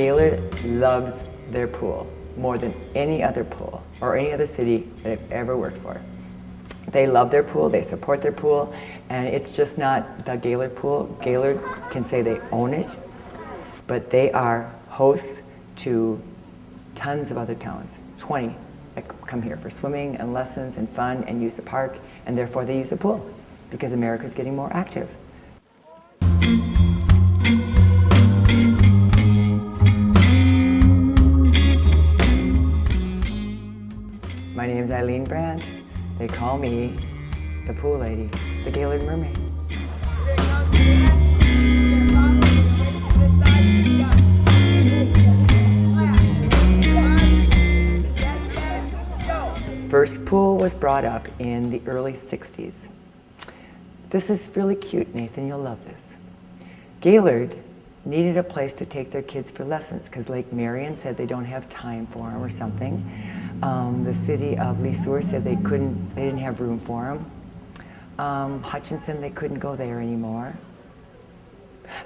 Gaylord loves their pool more than any other pool or any other city that I've ever worked for. They love their pool, they support their pool, and it's just not the Gaylord pool. Gaylord can say they own it, but they are hosts to tons of other towns, 20 that come here for swimming and lessons and fun and use the park, and therefore they use the pool because America's getting more active. My name is Eileen Brandt. They call me the pool lady, the Gaylord Mermaid. First pool was brought up in the early 60s. This is really cute, Nathan, you'll love this. Gaylord needed a place to take their kids for lessons because Lake Marion said they don't have time for them or something. The city of Lesueur said they didn't have room for them. Hutchinson, they couldn't go there anymore.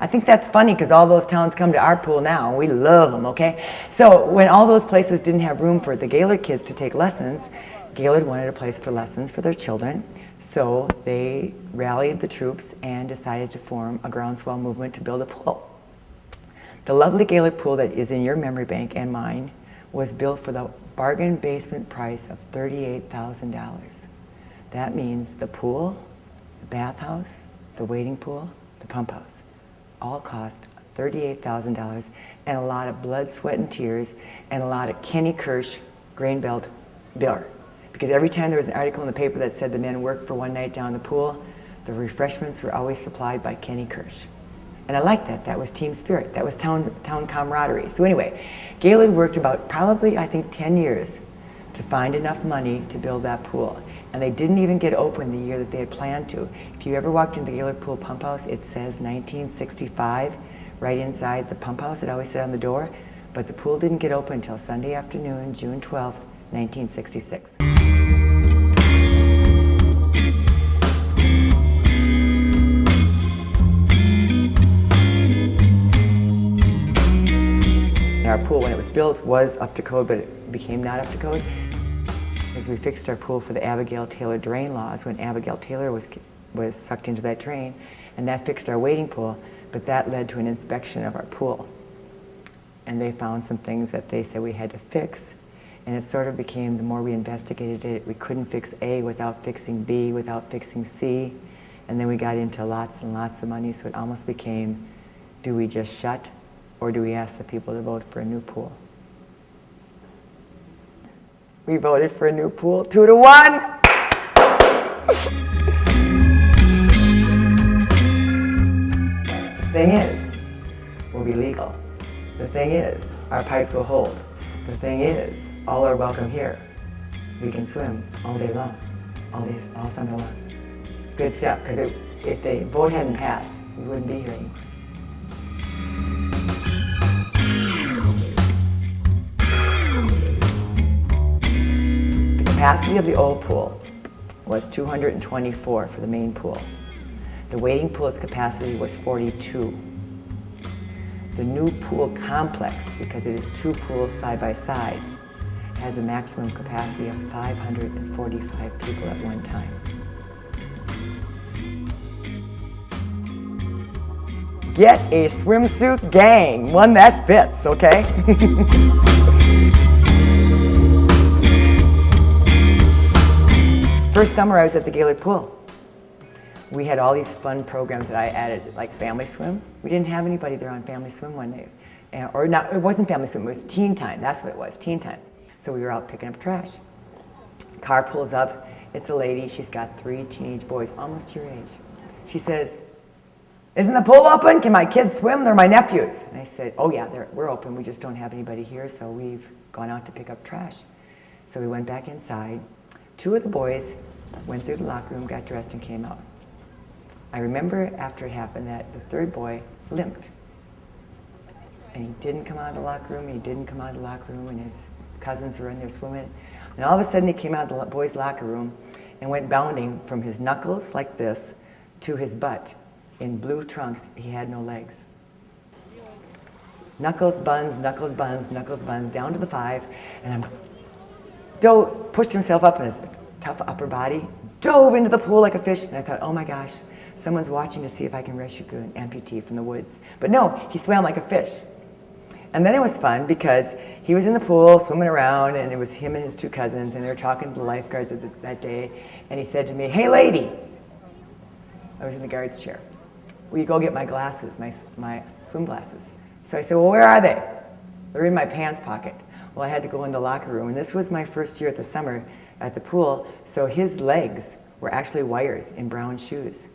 I think that's funny because all those towns come to our pool now and we love them, okay? So when all those places didn't have room for the Gaylord kids to take lessons, Gaylord wanted a place for lessons for their children. So they rallied the troops and decided to form a groundswell movement to build a pool. The lovely Gaylord pool that is in your memory bank and mine was built for the bargain basement price of $38,000. That means the pool, the bathhouse, the wading pool, the pump house, all cost $38,000 and a lot of blood, sweat, and tears and a lot of Kenny Kirsch grain belt beer. Because every time there was an article in the paper that said the men worked for one night down the pool, the refreshments were always supplied by Kenny Kirsch. And I liked that. That was team spirit. That was town camaraderie. So anyway, Gaylord worked about probably, I think, 10 years to find enough money to build that pool. And they didn't even get open the year that they had planned to. If you ever walked into the Gaylord Pool pump house, it says 1965 right inside the pump house. It always said on the door. But the pool didn't get open until Sunday afternoon, June 12th, 1966. Our pool, when it was built, was up to code, but it became not up to code. As we fixed our pool for the Abigail Taylor drain laws, when Abigail Taylor was sucked into that drain, and that fixed our wading pool, but that led to an inspection of our pool. And they found some things that they said we had to fix, and it sort of became, the more we investigated it, we couldn't fix A without fixing B, without fixing C, and then we got into lots and lots of money, so it almost became, do we just shut? Or do we ask the people to vote for a new pool? We voted for a new pool, 2-1. The thing is, we'll be legal. The thing is, our pipes will hold. The thing is, all are welcome here. We can swim all day long, all summer long. Good stuff, because if the vote hadn't passed, we wouldn't be here anymore. The capacity of the old pool was 224 for the main pool. The wading pool's capacity was 42. The new pool complex, because it is two pools side by side, has a maximum capacity of 545 people at one time. Get a swimsuit gang, one that fits, okay? First summer I was at the Gaylord Pool. We had all these fun programs that I added, like Family Swim. We didn't have anybody there on Family Swim one day. Or not, it wasn't Family Swim, it was Teen Time, that's what it was, Teen Time. So we were out picking up trash. Car pulls up, it's a lady, she's got 3 teenage boys, almost your age. She says, "Isn't the pool open? Can my kids swim? They're my nephews." And I said, "Oh yeah, we're open, we just don't have anybody here, so we've gone out to pick up trash." So we went back inside. 2 of the boys went through the locker room, got dressed, and came out. I remember after it happened that the 3rd boy limped. And he didn't come out of the locker room, and his cousins were in there swimming. And all of a sudden he came out of the boys' locker room and went bounding from his knuckles like this to his butt in blue trunks. He had no legs. Knuckles, buns, knuckles, buns, knuckles, buns, down to the 5, and pushed himself up in his tough upper body, dove into the pool like a fish, and I thought, oh my gosh, someone's watching to see if I can rescue an amputee from the woods. But no, he swam like a fish. And then it was fun because he was in the pool swimming around, and it was him and his 2 cousins, and they were talking to the lifeguards that day, and he said to me, hey lady, I was in the guard's chair, will you go get my glasses, my swim glasses? So I said, well, where are they? They're in my pants pocket. Well, I had to go in the locker room, and this was my first year at the summer at the pool, so his legs were actually wires in brown shoes.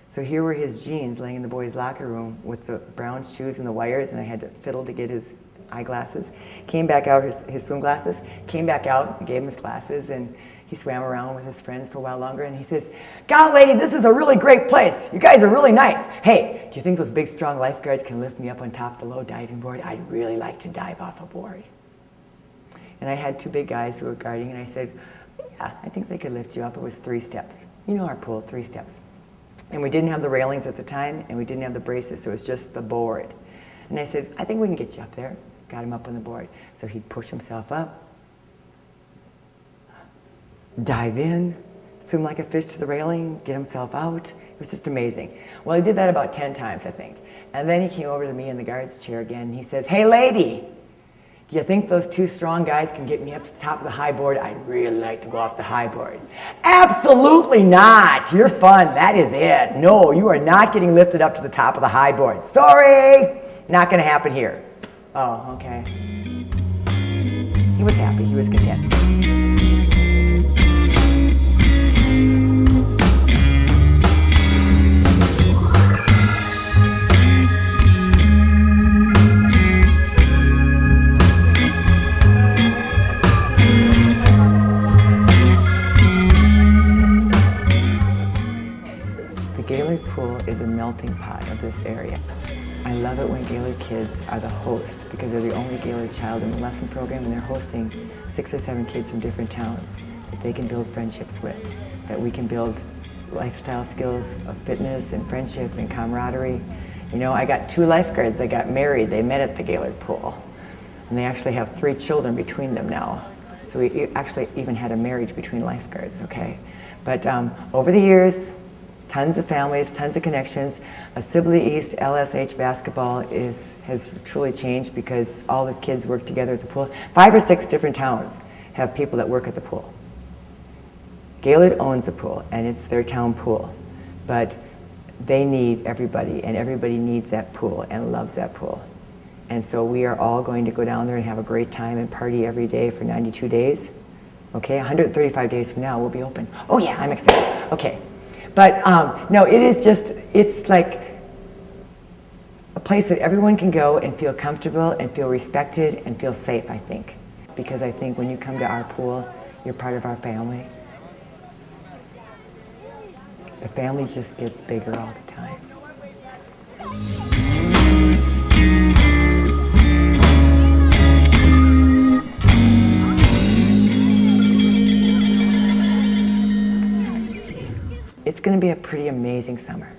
So here were his jeans laying in the boys' locker room with the brown shoes and the wires, and I had to fiddle to get his eyeglasses. Came back out, his swim glasses, came back out, gave him his glasses, and he swam around with his friends for a while longer, and he says, God, lady, this is a really great place. You guys are really nice. Hey, do you think those big, strong lifeguards can lift me up on top of the low diving board? I'd really like to dive off a board. And I had 2 big guys who were guarding, and I said, yeah, I think they could lift you up. It was 3 steps. You know our pool, 3 steps. And we didn't have the railings at the time, and we didn't have the braces, so it was just the board. And I said, I think we can get you up there. Got him up on the board. So he'd push himself up, dive in, swim like a fish to the railing, get himself out. It was just amazing. Well, he did that about 10 times, I think. And then he came over to me in the guard's chair again, and he says, hey, lady, do you think those 2 strong guys can get me up to the top of the high board? I'd really like to go off the high board. Absolutely not. You're fun. That is it. No, you are not getting lifted up to the top of the high board. Sorry. Not going to happen here. Oh, okay. He was happy. He was content. Gaylord Pool is a melting pot of this area. I love it when Gaylord kids are the host because they're the only Gaylord child in the lesson program, and they're hosting 6 or 7 kids from different towns that they can build friendships with, that we can build lifestyle skills of fitness and friendship and camaraderie. You know, I got 2 lifeguards that got married. They met at the Gaylord Pool, and they actually have 3 children between them now. So we actually even had a marriage between lifeguards, okay? But over the years, tons of families, tons of connections. Sibley East LSH basketball has truly changed because all the kids work together at the pool. 5 or 6 different towns have people that work at the pool. Gaylord owns the pool, and it's their town pool. But they need everybody, and everybody needs that pool and loves that pool. And so we are all going to go down there and have a great time and party every day for 92 days. Okay, 135 days from now we'll be open. Oh yeah, I'm excited. Okay. But no, it is just, it's like a place that everyone can go and feel comfortable and feel respected and feel safe, I think. Because I think when you come to our pool, you're part of our family. The family just gets bigger all the time. It's going to be a pretty amazing summer.